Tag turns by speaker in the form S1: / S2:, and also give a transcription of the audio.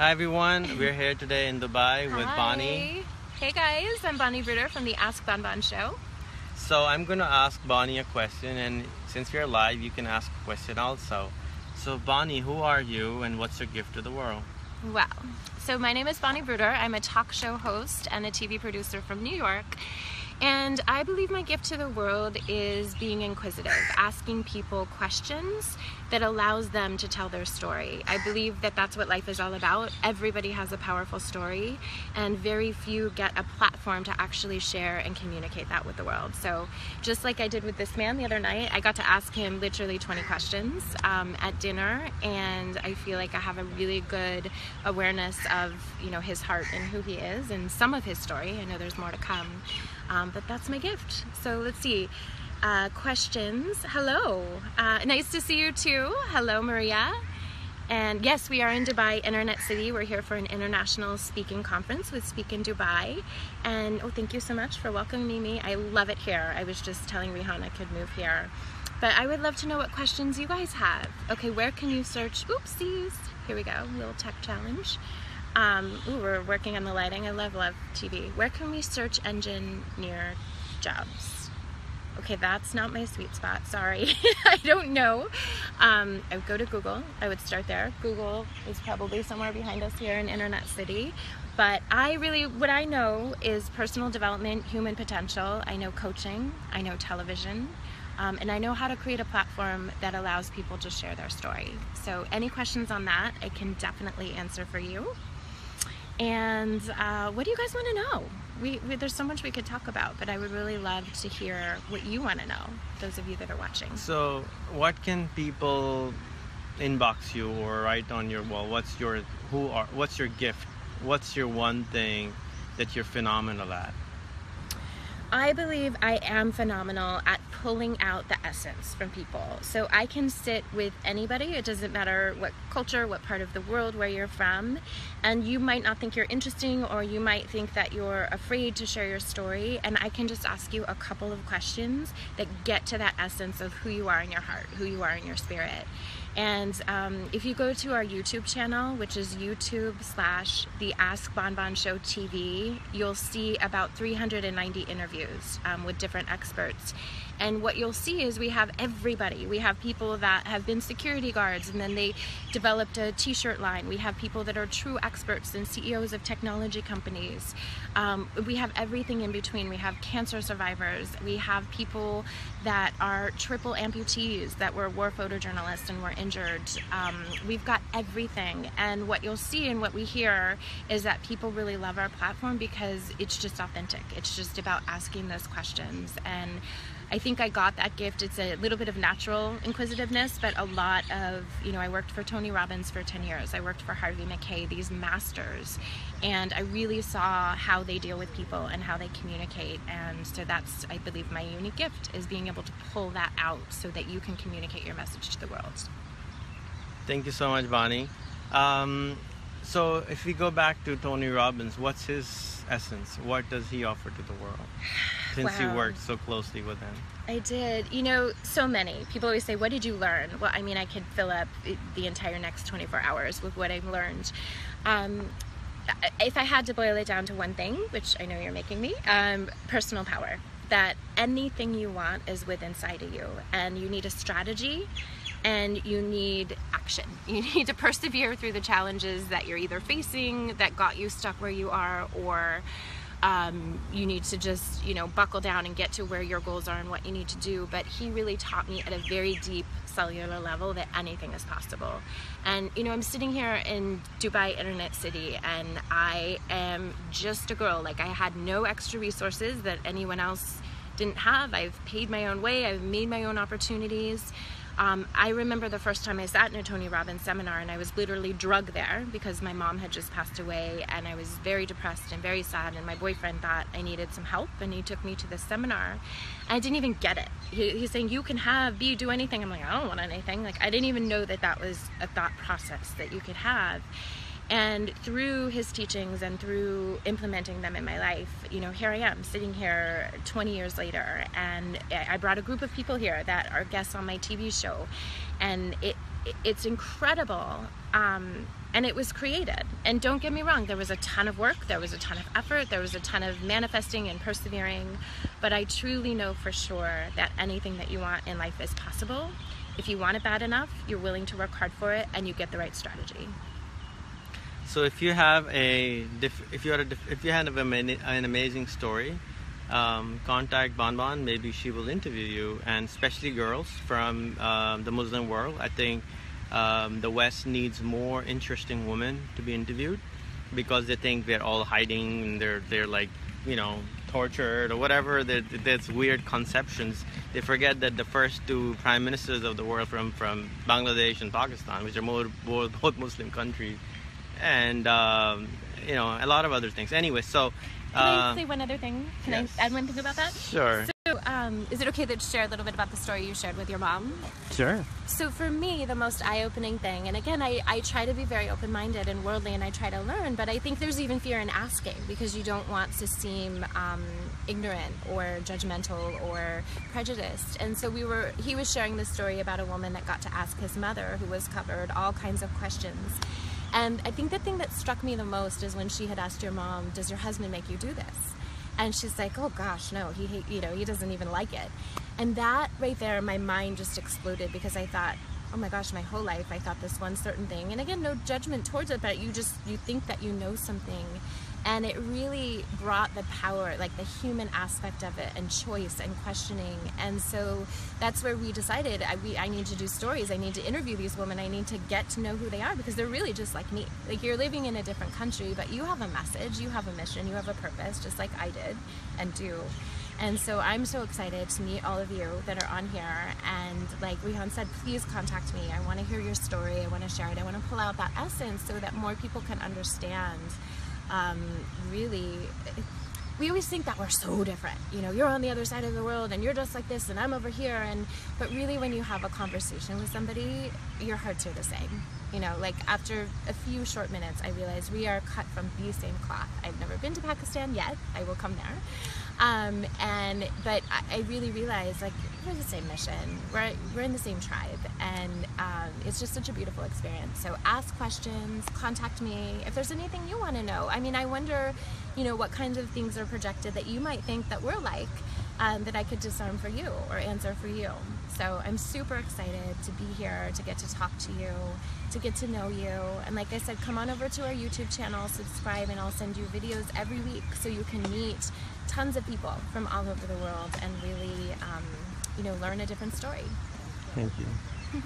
S1: Hi everyone, we're here today in Dubai with
S2: Hi.
S1: Bonnie.
S2: Hey guys, I'm Bonnie Bruderer from the Ask Bonbon Show.
S1: So I'm gonna ask Bonnie a question, and since we're live, you can ask a question also. So Bonnie, who are you and what's your gift to the world?
S2: Wow. So my name is Bonnie Bruderer. I'm a talk show host and a TV producer from New York. And I believe my gift to the world is being inquisitive, asking people questions that allows them to tell their story. I believe that that's what life is all about. Everybody has a powerful story, and very few get a platform to actually share and communicate that with the world. So just like I did with this man the other night, I got to ask him literally 20 questions at dinner, and I feel like I have a really good awareness of, his heart and who he is and some of his story. I know there's more to come. But that's my gift. So let's see. Questions. Hello. Nice to see you too. Hello, Maria. And yes, we are in Dubai, Internet City. We're here for an international speaking conference with Speak in Dubai. And thank you so much for welcoming me. I love it here. I was just telling Rihanna I could move here. But I would love to know what questions you guys have. Okay, where can you search? Oopsies. Here we go. Little tech challenge. We're working on the lighting. I love TV. Where can we search engine near jobs? Okay, that's not my sweet spot. Sorry. I don't know. I would go to Google. I would start there. Google is probably somewhere behind us here in Internet City. But what I know is personal development, human potential. I know coaching. I know television. And I know how to create a platform that allows people to share their story. So any questions on that, I can definitely answer for you. And what do you guys want to know? There's so much we could talk about, but I would really love to hear what you want to know, those of you that are watching.
S1: So what can people inbox you or write on your wall? What's your gift? What's your one thing that you're phenomenal at?
S2: I believe I am phenomenal at pulling out the essence from people. So I can sit with anybody. It doesn't matter what culture, what part of the world, where you're from. And you might not think you're interesting, or you might think that you're afraid to share your story. And I can just ask you a couple of questions that get to that essence of who you are in your heart, who you are in your spirit. And if you go to our YouTube channel, which is YouTube/The Ask Bonbon Show TV, you'll see about 390 interviews with different experts. And what you'll see is we have everybody. We have people that have been security guards and then they developed a t-shirt line. We have people that are true experts and CEOs of technology companies. We have everything in between. We have cancer survivors. We have people that are triple amputees that were war photojournalists and were injured. We've got everything. And what you'll see and what we hear is that people really love our platform because it's just authentic. It's just about asking those questions. And I think I got that gift. It's a little bit of natural inquisitiveness, but a lot of, I worked for Tony Robbins for 10 years. I worked for Harvey McKay, these masters, and I really saw how they deal with people and how they communicate. And so that's, I believe, my unique gift, is being able to pull that out so that you can communicate your message to the world.
S1: Thank you so much, Bonnie. So if we go back to Tony Robbins, what's his essence? What does he offer to the world? Since you worked so closely with him.
S2: I did. So many. People always say, what did you learn? Well, I mean, I could fill up the entire next 24 hours with what I've learned. If I had to boil it down to one thing, which I know you're making me, personal power. That anything you want is within inside of you, and you need a strategy and you need action. You need to persevere through the challenges that you're either facing that got you stuck where you are, or you need to just, buckle down and get to where your goals are and what you need to do. But he really taught me at a very deep cellular level that anything is possible. And, I'm sitting here in Dubai, Internet City, and I am just a girl. Like, I had no extra resources that anyone else didn't have. I've paid my own way. I've made my own opportunities. I remember the first time I sat in a Tony Robbins seminar, and I was literally drugged there because my mom had just passed away, and I was very depressed and very sad, and my boyfriend thought I needed some help, and he took me to this seminar. I didn't even get it. He's saying, you can do anything. I'm like, I don't want anything. Like, I didn't even know that that was a thought process that you could have. And through his teachings and through implementing them in my life, here I am sitting here 20 years later, and I brought a group of people here that are guests on my TV show, and it's incredible And it was created. And don't get me wrong, there was a ton of work, there was a ton of effort, there was a ton of manifesting and persevering, but I truly know for sure that anything that you want in life is possible. If you want it bad enough, you're willing to work hard for it, and you get the right strategy.
S1: So if you have an amazing story, contact Bonbon. Maybe she will interview you, and especially girls from the Muslim world. I think the West needs more interesting women to be interviewed, because they think they're all hiding and they're like, you know, tortured or whatever. There's weird conceptions. They forget that the first two prime ministers of the world from Bangladesh and Pakistan, which are both Muslim countries, and you know, a lot of other things. Anyway, so
S2: can I say one other thing? Can
S1: yes.
S2: I add one thing about that?
S1: Sure.
S2: So, is it okay to share a little bit about the story you shared with your mom?
S1: Sure.
S2: So for me, the most eye-opening thing, and again, I try to be very open-minded and worldly, and I try to learn, but I think there's even fear in asking, because you don't want to seem ignorant or judgmental or prejudiced. And so he was sharing this story about a woman that got to ask his mother, who was covered, all kinds of questions. And I think the thing that struck me the most is when she had asked your mom, does your husband make you do this? And she's like, oh gosh, no, he doesn't even like it. And that right there, my mind just exploded, because I thought, oh my gosh, my whole life I thought this one certain thing. And again, no judgment towards it, but you think that you know something. And it really brought the power, like the human aspect of it, and choice and questioning. And so that's where we decided I need to do stories. I need to interview these women. I need to get to know who they are, because they're really just like me. Like, you're living in a different country, but you have a message, you have a mission, you have a purpose, just like I did and do. And so I'm so excited to meet all of you that are on here. And like Rehan said, please contact me. I want to hear your story. I want to share it. I want to pull out that essence so that more people can understand. Really, we always think that we're so different. You know, you're on the other side of the world and you're just like this and I'm over here. But really, when you have a conversation with somebody, your hearts are the same. You know, like after a few short minutes, I realized we are cut from the same cloth. I've never been to Pakistan yet. I will come there. But I really realized, like, we're the same mission. We're in the same tribe, and it's just such a beautiful experience. So ask questions, contact me if there's anything you want to know. I mean, I wonder, you know, what kinds of things are projected that you might think that we're like, that I could disarm for you or answer for you. So I'm super excited to be here, to get to talk to you, to get to know you. And like I said, come on over to our YouTube channel, subscribe, and I'll send you videos every week so you can meet tons of people from all over the world and really, you know, learn a different story.
S1: Thank you.